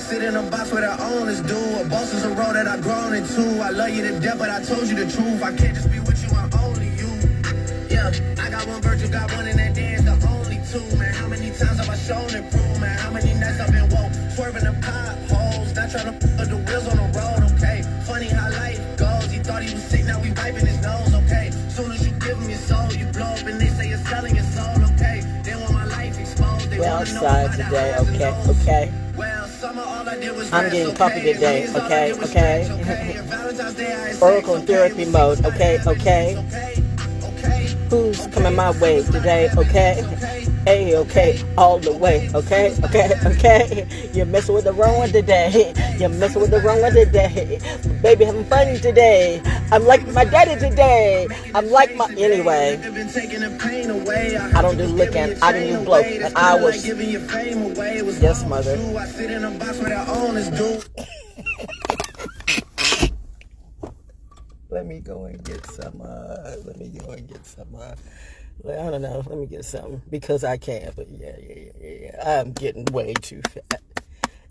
sit in a box where the owners do. A boss is a role that I've grown into. I love you to death, but I told you the truth. I can't just be with you, I'm only you. Yeah, I got one virtue, got one in that dance, the only two. Man, how many times have I shown and proved? Man, how many nights I've been woke, swerving the potholes, not trying to put the wheels on the road, okay? Funny how life goes, he thought he was sick, now we wiping his nose, okay? Soon as you give him your soul, you blow up and they say you're selling your soul, okay? They want my life exposed, they want to know outside today, okay. Well, summer, all I did was I'm getting coffee today, okay. Oracle therapy mode, okay. Who's coming my way today, okay? Hey, okay, all the way, okay. You're messing with the wrong one today. Baby, having fun today. I'm like my daddy today. I'm like my, anyway. I don't do licking, I don't do blow. And I was, yes, mother. Let me go and get some, I don't know, let me get something, because I can, but yeah, I'm getting way too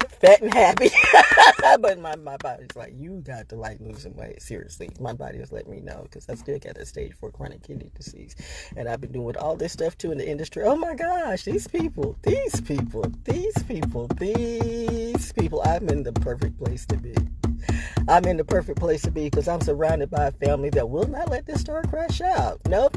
fat and happy, but my body's like, you got to like lose some weight, seriously. My body is letting me know, because I still got a stage 4 chronic kidney disease, and I've been doing all this stuff too in the industry. Oh my gosh, these people, I'm in the perfect place to be. Because I'm surrounded by a family that will not let this store crash out. Nope.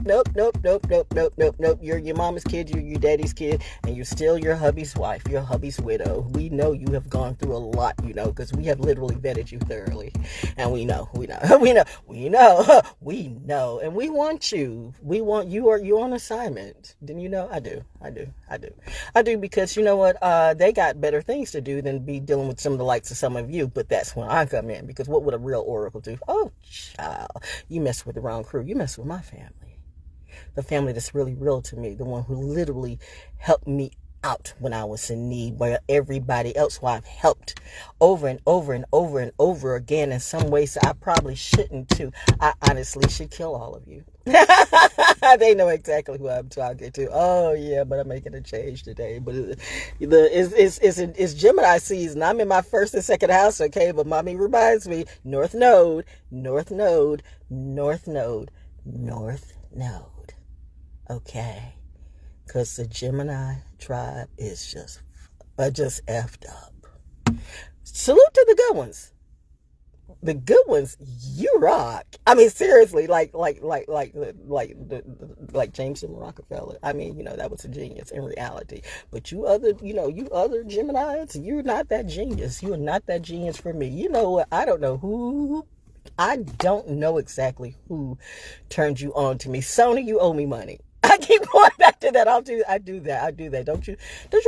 You're your mama's kid, you're your daddy's kid, and you're still your hubby's wife, your hubby's widow. We know you have gone through a lot, because we have literally vetted you thoroughly. And we know. And we want you. You're on assignment. Didn't you know? I do, because you know what? They got better things to do than be dealing with some of the likes of some of you, but that's when I come in, because what would a real oracle do? Oh, child, you mess with the wrong crew. You mess with my family. The family that's really real to me, the one who literally helped me out when I was in need, where everybody else who I've helped over and over again in some ways I probably shouldn't too. I honestly should kill all of you. They know exactly who I'm talking to. Oh yeah, but I'm making a change today. But it's Gemini season. I'm in my first and second house, okay? But mommy reminds me, North Node. Okay? Because the Gemini tribe is just effed up. Salute to the good ones. The good ones, you rock. I mean, seriously, like Jameson Rockefeller. I mean, that was a genius in reality. But you other Geminis, you're not that genius. You are not that genius for me. You know what? I don't know exactly who turned you on to me. Sony, you owe me money. I keep going back to that. I do that. Don't you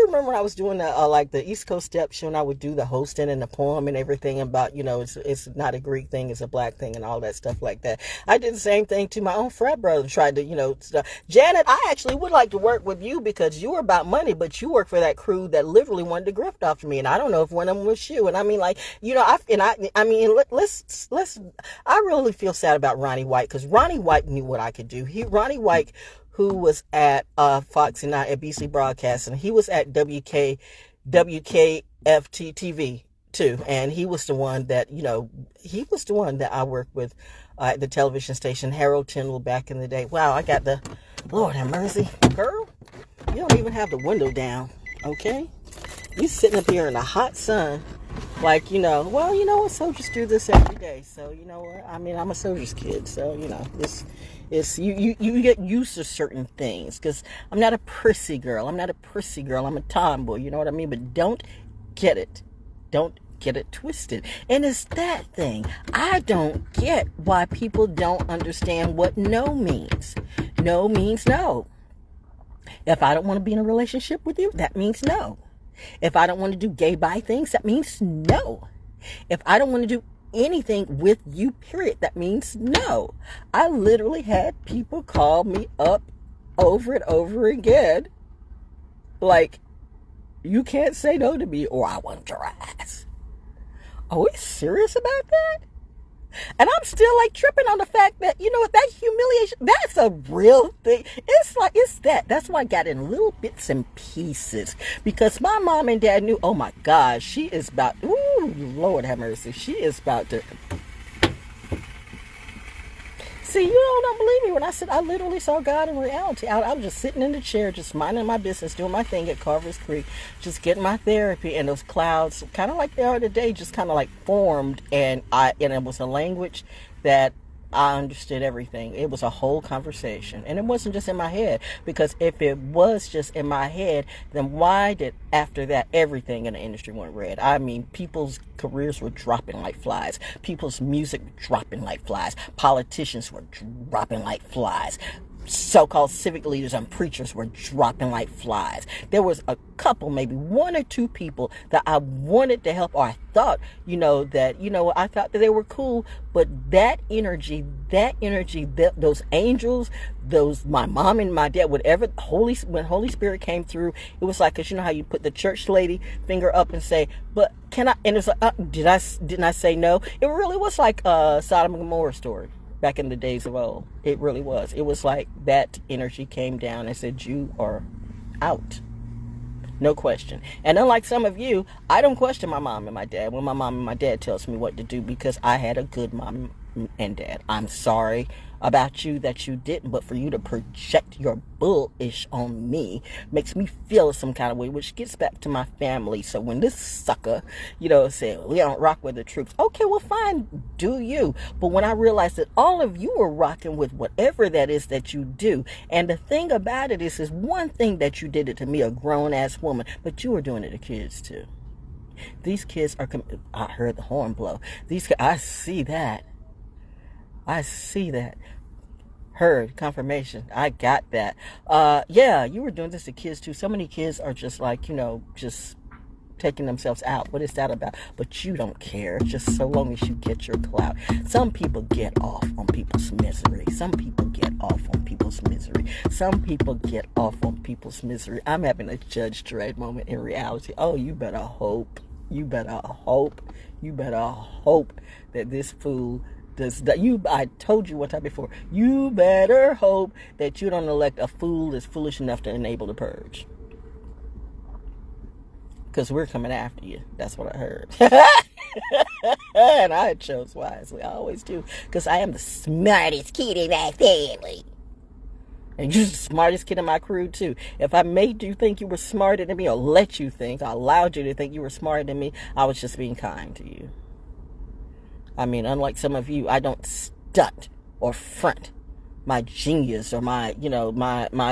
remember when I was doing the East Coast Step Show, and I would do the hosting and the poem and everything about, it's not a Greek thing, it's a black thing and all that stuff like that. I did the same thing to my own frat brother, tried to, stuff. Janet, I actually would like to work with you because you were about money, but you work for that crew that literally wanted to grift off me, and I don't know if one of them was you. And I mean, I really feel sad about Ronnie White, because Ronnie White knew what I could do. Ronnie White, who was at Fox and at BC Broadcasting. He was at WKFT TV too, and he was the one that I worked with at the television station, Harold Tyndall, back in the day. Wow, I got the Lord have mercy, girl. You don't even have the window down, okay? You sitting up here in the hot sun, like what? Soldiers do this every day. So you know what? I mean, I'm a soldier's kid, so it's you get used to certain things, because I'm not a prissy girl. I'm a tomboy. You know what I mean? But don't get it twisted. And it's that thing. I don't get why people don't understand what no means. No means no. If I don't want to be in a relationship with you, that means no. If I don't want to do gay bi things, that means no. If I don't want to do anything with you, period, that means no. I literally had people call me up over and over again, like, you can't say no to me or I want your ass. Are we serious about that? And I'm still like tripping on the fact that, you know what, that humiliation, that's a real thing. It's like, it's that. That's why I got in little bits and pieces. Because my mom and dad knew, oh my God, she is about, ooh, Lord have mercy. She is about to. See, you don't believe me when I said I literally saw God in reality. I was just sitting in the chair, just minding my business, doing my thing at Carver's Creek, just getting my therapy, and those clouds, kind of like they are today, just kind of like formed, and it was a language that I understood everything. It was a whole conversation, and it wasn't just in my head, because if it was just in my head, then why did after that everything in the industry went red? I mean, people's careers were dropping like flies. People's music dropping like flies. Politicians were dropping like flies. So-called civic leaders and preachers were dropping like flies. There was a couple, maybe one or two people that I wanted to help, or I thought, I thought that they were cool, but that energy, those angels, my mom and my dad, whatever, when Holy Spirit came through, it was like, 'cause you know how you put the church lady finger up and say, but can I, and it's like, didn't I say no? It really was like a Sodom and Gomorrah story. Back in the days of old. It really was. It was like that energy came down and said, you are out. No question. And unlike some of you, I don't question my mom and my dad when my mom and my dad tells me what to do, because I had a good mom and dad. I'm sorry about you that you didn't, but for you to project your bullish on me makes me feel some kind of way, which gets back to my family. So when this sucker, said, we don't rock with the troops. Okay, well, fine, do you. But when I realized that all of you were rocking with whatever that is that you do, and the thing about it is one thing that you did it to me, a grown-ass woman, but you were doing it to kids too. These kids are, I heard the horn blow. I see that. Heard, confirmation. I got that. Yeah, you were doing this to kids too. So many kids are just like, just taking themselves out. What is that about? But you don't care, just so long as you get your clout. Some people get off on people's misery. Some people get off on people's misery. Some people get off on people's misery. I'm having a Judge Dredd moment in reality. Oh, you better hope. You better hope. You better hope that this fool I told you one time before, you better hope that you don't elect a fool that's foolish enough to enable the purge. Because we're coming after you. That's what I heard. And I chose wisely. I always do. Because I am the smartest kid in my family. And you're the smartest kid in my crew too. If I made you think you were smarter than me, or let you think, I allowed you to think you were smarter than me, I was just being kind to you. I mean, unlike some of you, I don't stunt or front my genius or my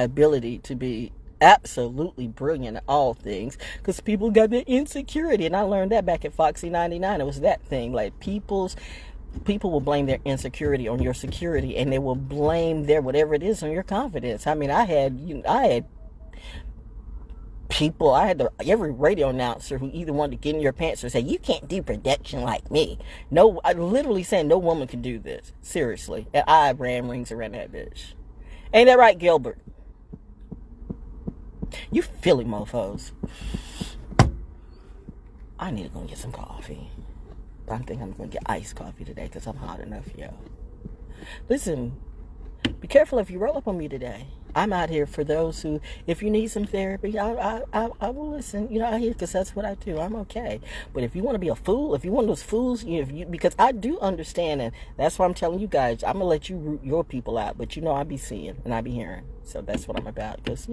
ability to be absolutely brilliant at all things, because people got their insecurity. And I learned that back at Foxy 99. It was that thing, like people will blame their insecurity on your security, and they will blame their whatever it is on your confidence. I mean, I had every radio announcer who either wanted to get in your pants or say, you can't do production like me. No, I literally saying no woman can do this. Seriously. And I ran rings around that bitch. Ain't that right, Gilbert? You Philly mofos. I need to go get some coffee. I think I'm going to get iced coffee today because I'm hot enough, yo. Listen, be careful if you roll up on me today. I'm out here for those who, if you need some therapy, I will listen. I hear, because that's what I do. I'm okay. But if you want to be a fool, if you're one of those fools, because I do understand, and that's why I'm telling you guys, I'm going to let you root your people out. But I be seeing and I be hearing. So that's what I'm about. Because,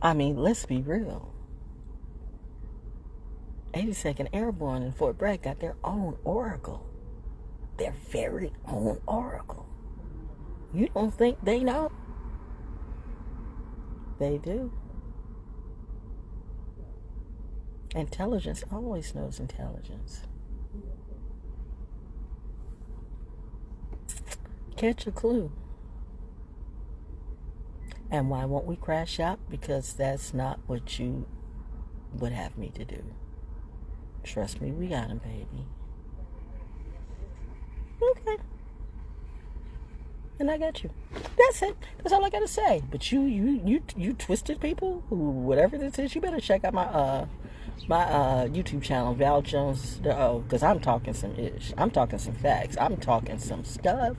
I mean, let's be real. 82nd Airborne in Fort Bragg got their own Oracle. Their very own Oracle. You don't think they know? They do. Intelligence always knows intelligence. Catch a clue. And why won't we crash out? Because that's not what you would have me to do. Trust me, we got him, baby. Okay. And I got you. That's it. That's all I gotta say. But you twisted people, who whatever this is, you better check out my YouTube channel, ValJonesDaO, because I'm talking some ish. I'm talking some facts. I'm talking some stuff.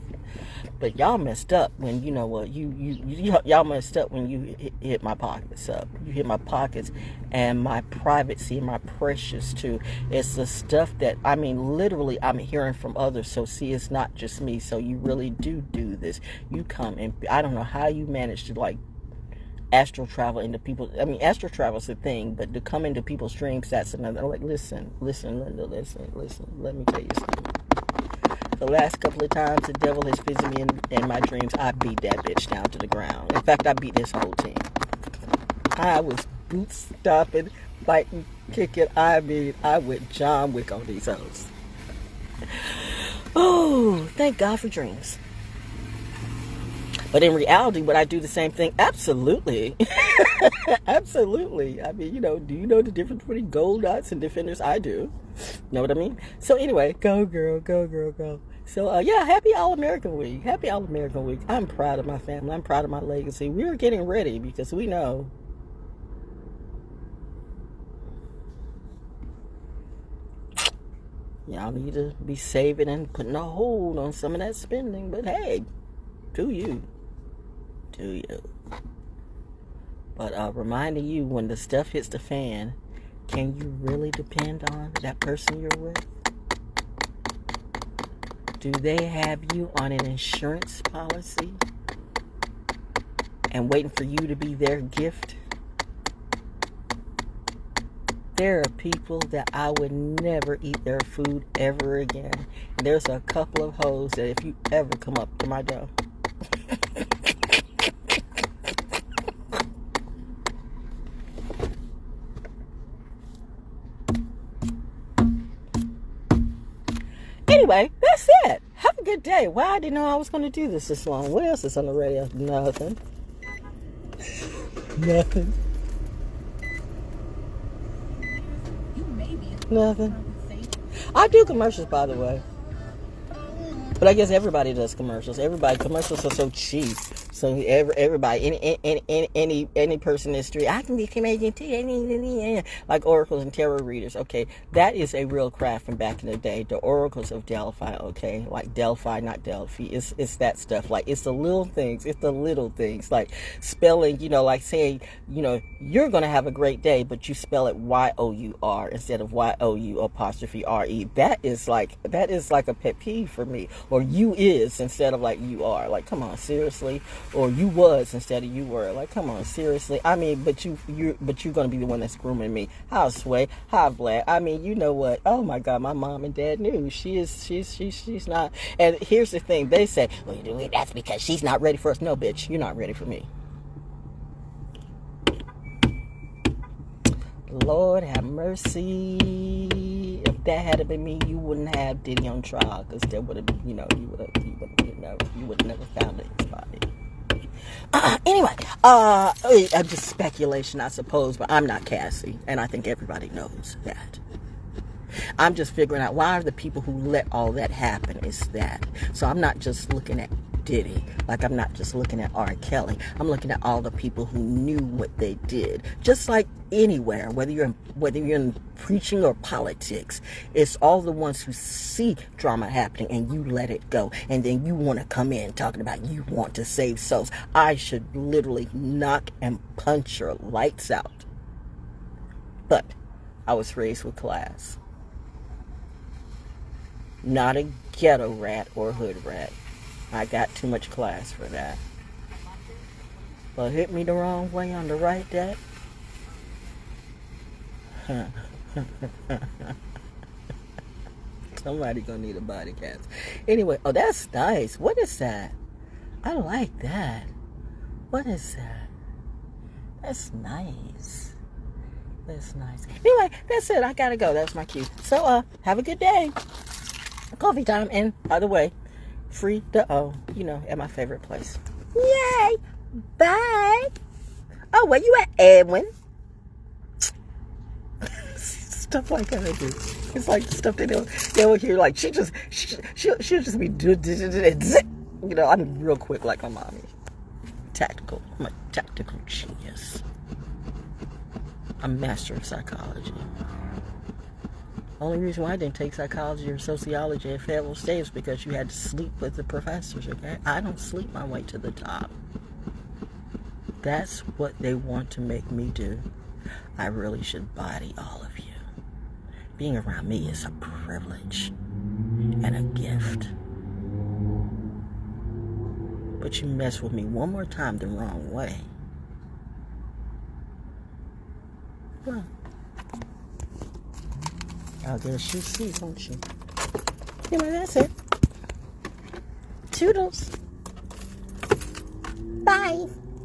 But y'all messed up when, you know what, y'all messed up when you hit my pockets up. You hit my pockets and my privacy and my precious too. It's the stuff that, I mean, literally I'm hearing from others. So see, it's not just me. So you really do this. You come and I don't know how you manage to like astral travel into people. I mean, astral travel is a thing, but to come into people's dreams, that's another. Like, listen, Linda, listen. Let me tell you something. The last couple of times the devil has visited me in my dreams, I beat that bitch down to the ground. In fact, I beat this whole team. I was boot stomping, fighting, kicking. I mean, I went John Wick on these hoes. Oh, thank God for dreams. But in reality, would I do the same thing? Absolutely. Absolutely. I mean, you know, do you know the difference between gold nuts and defenders? I do. Know what I mean? So anyway, go girl, go girl, go. So yeah, happy All-American Week. Happy All-American Week. I'm proud of my family. I'm proud of my legacy. We're getting ready because we know y'all need to be saving and putting a hold on some of that spending. But hey, do you. But reminding you, when the stuff hits the fan, can you really depend on that person you're with? Do they have you on an insurance policy and waiting for you to be their gift? There are people that I would never eat their food ever again. And there's a couple of hoes that if you ever come up to my door, anyway, that's it. Have a good day. Wow, I didn't know I was going to do this long. What else is on the radio? Nothing. Nothing. Nothing. I do commercials, by the way. But I guess everybody does commercials. Commercials are so cheap. So everybody, any person in the street, I can be Canadian too. Like oracles and tarot readers. Okay, that is a real craft from back in the day. The oracles of Delphi. Okay, like Delphi, not Delphi. It's that stuff. Like it's the little things. It's the little things. Like spelling. You know, like saying, you know, you're gonna have a great day, but you spell it Y-O-U-R instead of Y-O-U''re. That is like a pet peeve for me. Or you is instead of like you are. Like, come on, seriously. Or you was instead of you were. Like, come on, seriously. I mean, but you're gonna be the one that's grooming me. How Sway? How Vlad? I mean, you know what? Oh my God, my mom and dad knew. She's not. And here's the thing. They say, well, that's because she's not ready for us. No, bitch, you're not ready for me. Lord have mercy. If that had been me, you wouldn't have Diddy on trial, because there would have, you would never found his body. Anyway, just speculation, I suppose, but I'm not Cassie, and I think everybody knows that. I'm just figuring out why are the people who let all that happen is that. So I'm not just looking at Diddy, like I'm not just looking at R. Kelly. I'm looking at all the people who knew what they did. Just like anywhere, whether you're in preaching or politics, it's all the ones who see drama happening and you let it go, and then you want to come in talking about you want to save souls. I should literally knock and punch your lights out. But I was raised with class. Not a ghetto rat or hood rat. I got too much class for that. But hit me the wrong way on the right, Dad. Somebody gonna need a body cast. Anyway, oh, that's nice. What is that? I like that. What is that? That's nice. That's nice. Anyway, that's it. I gotta go. That's my cue. So, have a good day. Coffee time. And by the way, free the O, at my favorite place. Yay! Bye! Oh, where you at, Edwin? Stuff like that I do. It's like stuff they will hear, like, she'll just be I'm real quick like my mommy. Tactical. I'm a tactical genius. I'm a master of psychology. Only reason why I didn't take psychology or sociology at Fayetteville State is because you had to sleep with the professors, okay? I don't sleep my way to the top. That's what they want to make me do. I really should body all of you. Being around me is a privilege and a gift. But you mess with me one more time the wrong way. Well, I guess you see, won't you? Anyway, that's it. Toodles. Bye.